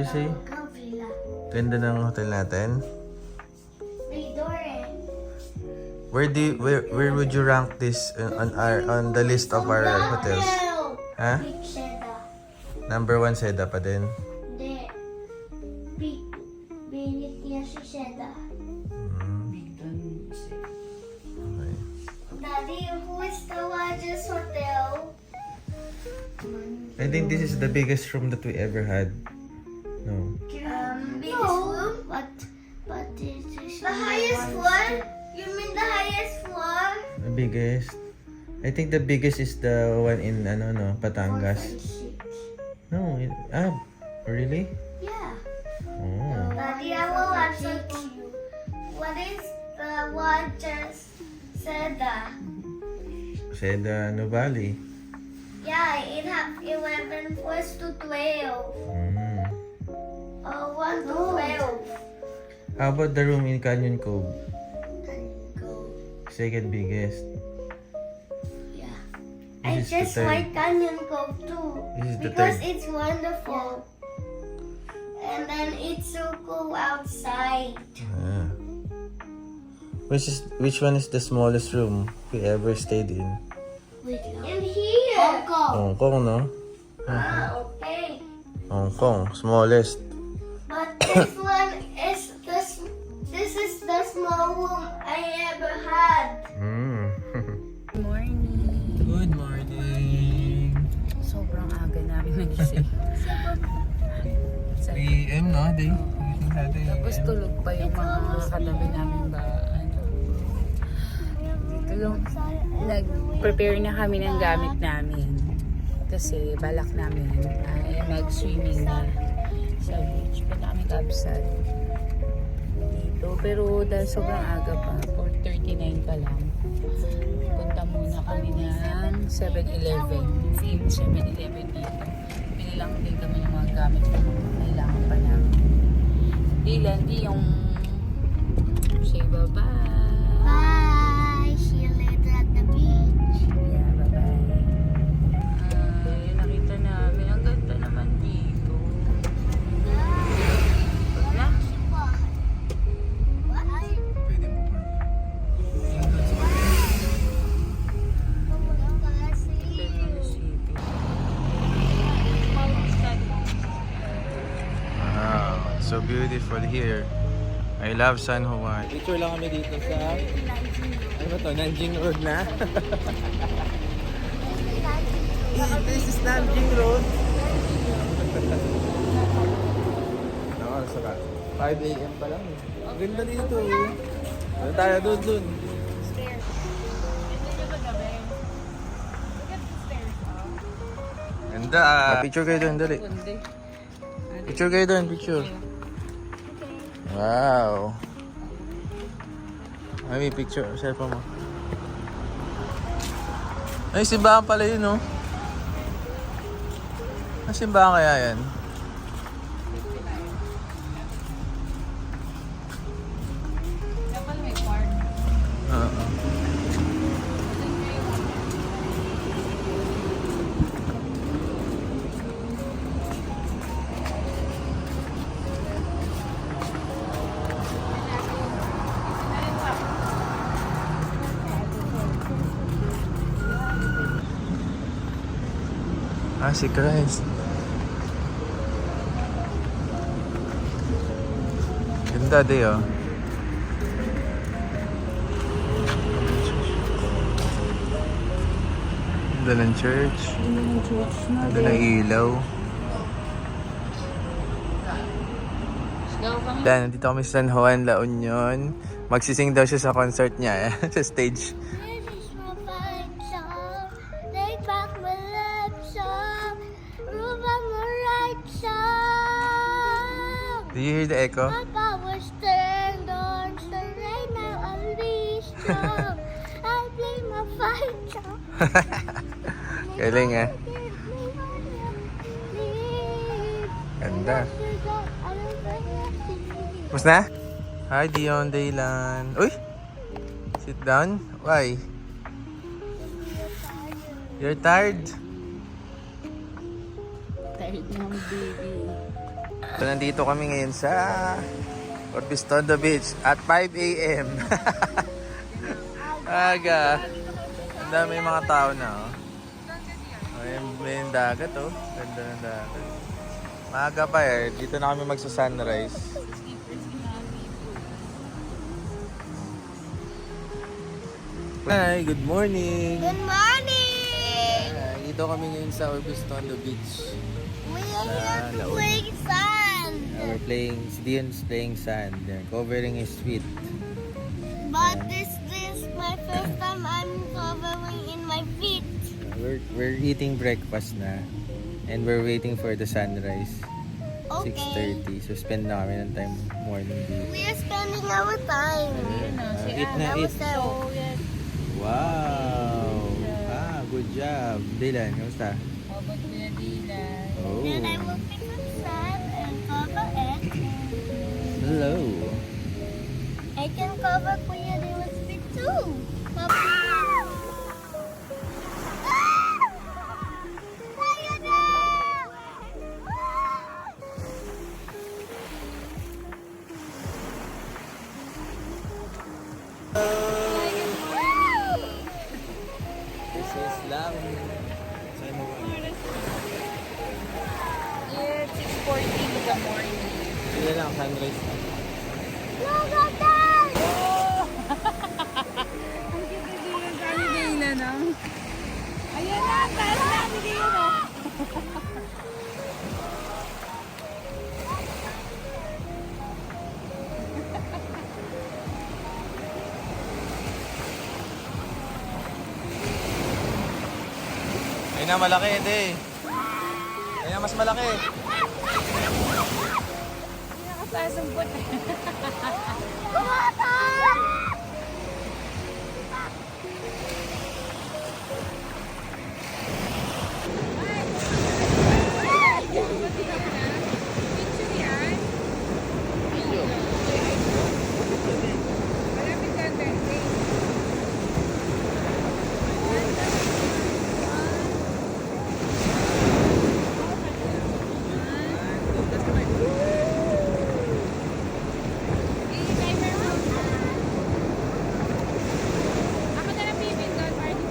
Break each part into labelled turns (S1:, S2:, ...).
S1: you say?
S2: Villa.
S1: Ganda ng hotel natin.
S2: May door eh.
S1: Where would you rank this on the list of our hotels? Ha?
S2: Big Seda.
S1: Number 1 Seda pa din.
S2: Hindi. Binit niya si Seda.
S1: Okay.
S2: Daddy, who is the largest hotel?
S1: I think this is the biggest room that we ever had. No.
S2: Biggest room? But it is the highest floor? You mean the highest floor?
S1: The biggest. I think the biggest is the one in Batangas.
S2: 4.6.
S1: No, really?
S2: Yeah.
S1: Oh.
S2: Daddy, I will answer to you. What is the largest Seda?
S1: Seda Nuvali.
S2: Yeah, it have 11 floors to 12. 1 to 12.
S1: How about the room in Canyon Cove?
S2: Go.
S1: Second biggest.
S2: Yeah.
S1: This is
S2: I
S1: the
S2: just
S1: third.
S2: like Canyon Cove too.
S1: This is the
S2: Because
S1: third.
S2: it's wonderful. And then it's so cool outside.
S1: Ah. Which one is the smallest room we ever stayed in?
S2: In here. Hong Kong.
S1: Hong Kong, no?
S2: Okay.
S1: Hong Kong, smallest.
S2: But this one is this is the small room I ever had.
S3: Morning.
S1: Good morning.
S3: Sobrang aga namin nagising.
S1: 3 a.m. no? Gising natin.
S3: Tapos tulog pa yung mga katabi namin ba. Dito lang, nag-prepare na kami ng gamit namin. Kasi balak namin ay mag-swimming na sa beach. Punta kami kapsat dito. Pero dahil sobrang aga pa, 4:39 pa lang, punta muna kami ng 7-Eleven. Yung 7-Eleven dito. Binilang din kami ng mga gamit na kailangan pa namin. Di yung say bye-bye.
S2: Bye. See you later at the beach.
S3: Yeah, bye-bye. Nakita namin. Ang ganda naman dito. Na?
S1: Pwede mo pa. Wow, so beautiful here. I love San Juan. Picture lang kami dito sa Nanjing Road na. This is Nanjing Road. Ano oras ka? 5 a.m. pa lang. Ang ganda dito. Ano tayo doon? Ganda. Picture kayo doon, dali.
S3: Kundi.
S1: Picture kayo doon, picture. Wow. Ay, may picture. Cellphone mo. Ay, simbahan pala yun, no? Ang simbahan kaya yan?
S3: Dapat may quart.
S1: Oo. Si Christ. Ganda di oh. Ganda ng church. Ganda ng ilaw. Dan, nandito kami sa San Juan, La Union. Magsising daw siya sa concert niya sa stage.
S2: This is my fight song. Take back my love song. Move on my right song.
S1: Do you hear the echo?
S2: My power's turned on. So right now I'll be strong. I play my fight song.
S1: Galing ah. Ganda. Tapos na? Hi Dion Daylan. Uy! Sit down? Why? You're tired?
S3: Tired ng baby.
S1: So, nandito kami ngayon sa Orbistondo Beach at 5 a.m. Aga. Ang dami mga tao na, oh. May dagat, oh. Ganda ng dagat. Maaga pa eh. Dito na kami magsa-sunrise. Hi, good morning!
S2: Good morning!
S1: Dito kami ngayon sa Orbistondo Beach.
S2: We are here to play sand.
S1: We're playing, si Dion's playing sand. Covering his feet.
S2: But this my first time I'm covering in my feet.
S1: We're eating breakfast na. And we're waiting for the sunrise.
S2: Okay.
S1: 6:30. So spend na kami ng time morning dito.
S2: We are spending our time.
S1: Eat na, eat.
S2: So,
S1: Wow! Good job. Dylan, kamusta?
S3: Mabot ko na Dylan.
S1: Oh.
S2: then I will pick up sand and cover it.
S1: Hello.
S2: I can cover Kuya Dewa's feet too. Papa. Tayo na!
S1: This is lang. Saan mo ba?
S3: It's 6:14 in the morning.
S1: Hindi lang, sunrise na.
S2: Look at that!
S3: Ang cute na Dylan. Kami Dylan, no? Ayan na, taas na kami Dylan, no?
S1: Ayun na, malaki, hindi. Ayun na, mas malaki.
S3: Hindi nakasasumpot.
S2: Kumakan!
S3: Picture yan. Malapit ka, Dante. Ako na lang pipindot, Marty.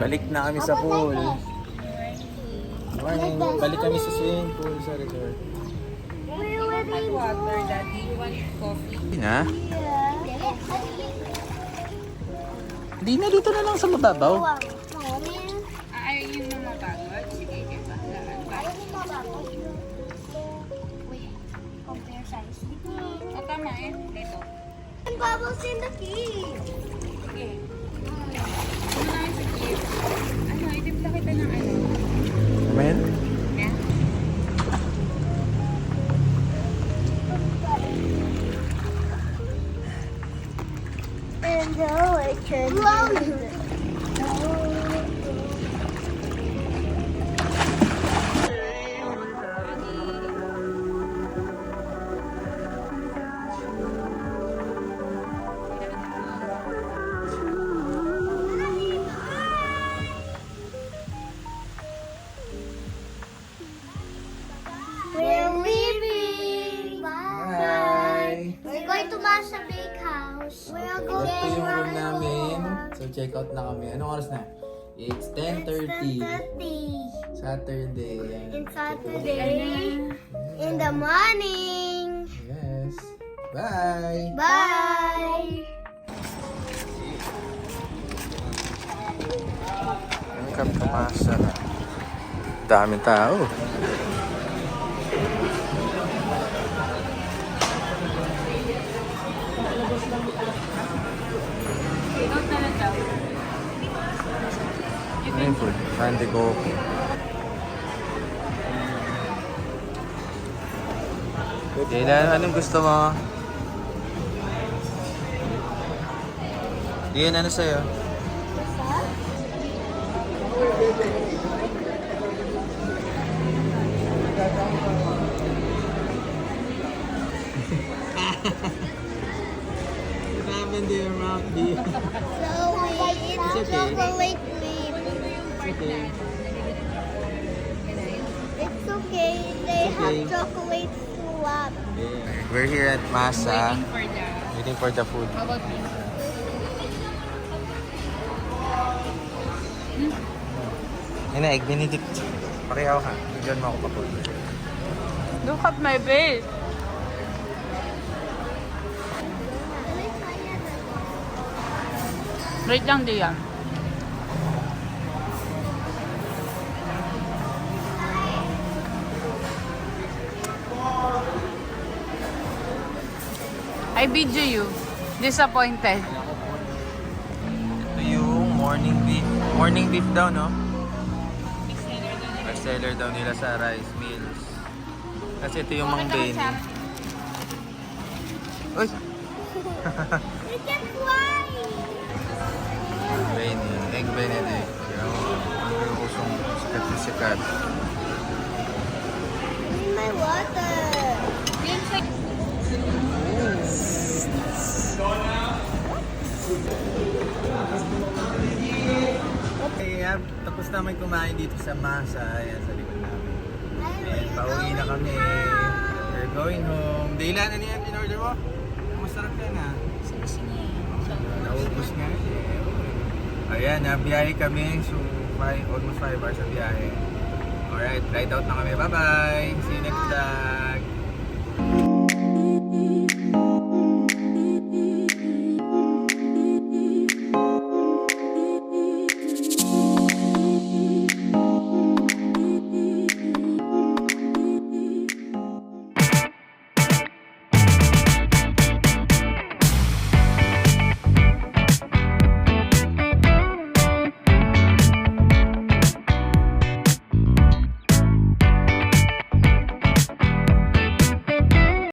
S1: Balik na kami sa pool. Morning. Balik kami sa swimming pool sa resort.
S2: We will
S3: Hot water, Daddy. You want coffee?
S1: Hindi na.
S2: Yeah.
S1: Hindi na, dito na lang sa mababaw.
S3: Ayaw yun na mapagod? Sige, kayo bahala.
S2: Compare size.
S3: O, tama eh. Dito.
S2: And bubbles in the key.
S3: Sige. Ano na yung sige? Ano, itimpla kita ng ano?
S1: Amen?
S3: Yeah.
S2: And now I can We're leaving.
S1: Bye!
S2: We're going to Masha Bake House. We're
S1: Ito
S2: going
S1: yung room namin. So check out na kami. Anong oras na? It's 10:30.
S2: 10:30.
S1: Saturday. Yan.
S2: In Saturday. In the morning.
S1: Yes. Bye!
S2: Bye.
S1: Welcome to Masa. Daming tao.
S3: Take out na lang daw.
S1: Ano yung food? Candy coke. Dylan, anong gusto mo? Dylan, ano sa'yo? happened to your mouth, B?
S2: So we eat
S1: It's okay.
S2: chocolate leaf.
S1: Okay.
S2: It's okay. They
S1: It's okay.
S2: have chocolate swap.
S1: We're here at Masa,
S3: Waiting for the...
S1: waiting for the food.
S3: How about this?
S1: Yun na, egg benedict. Pakihaw ka. Bigyan mo ako pa po.
S3: Look at my face. Wait lang, Dian. I video you. Disappointed.
S1: Ito yung morning beef. Morning beef daw, no? Best seller daw nila sa rice meals. Kasi ito yung mang Benny. Uy!
S2: You can fly.
S1: Benny. Egg benedict. Ano yung usong sikat.
S2: Need my water.
S1: Okay, tapos namin kumain dito sa Masa. Ayan, sa likod namin. Ayan, pauwi na kami. We're going home. Daylan, ano yan in-order mo? Masarap yan, ha? Naubos nga. Ayan, biyahe kami. So, almost 5 hours sa biyahe. Alright, ride out na kami. Bye-bye! See you next time.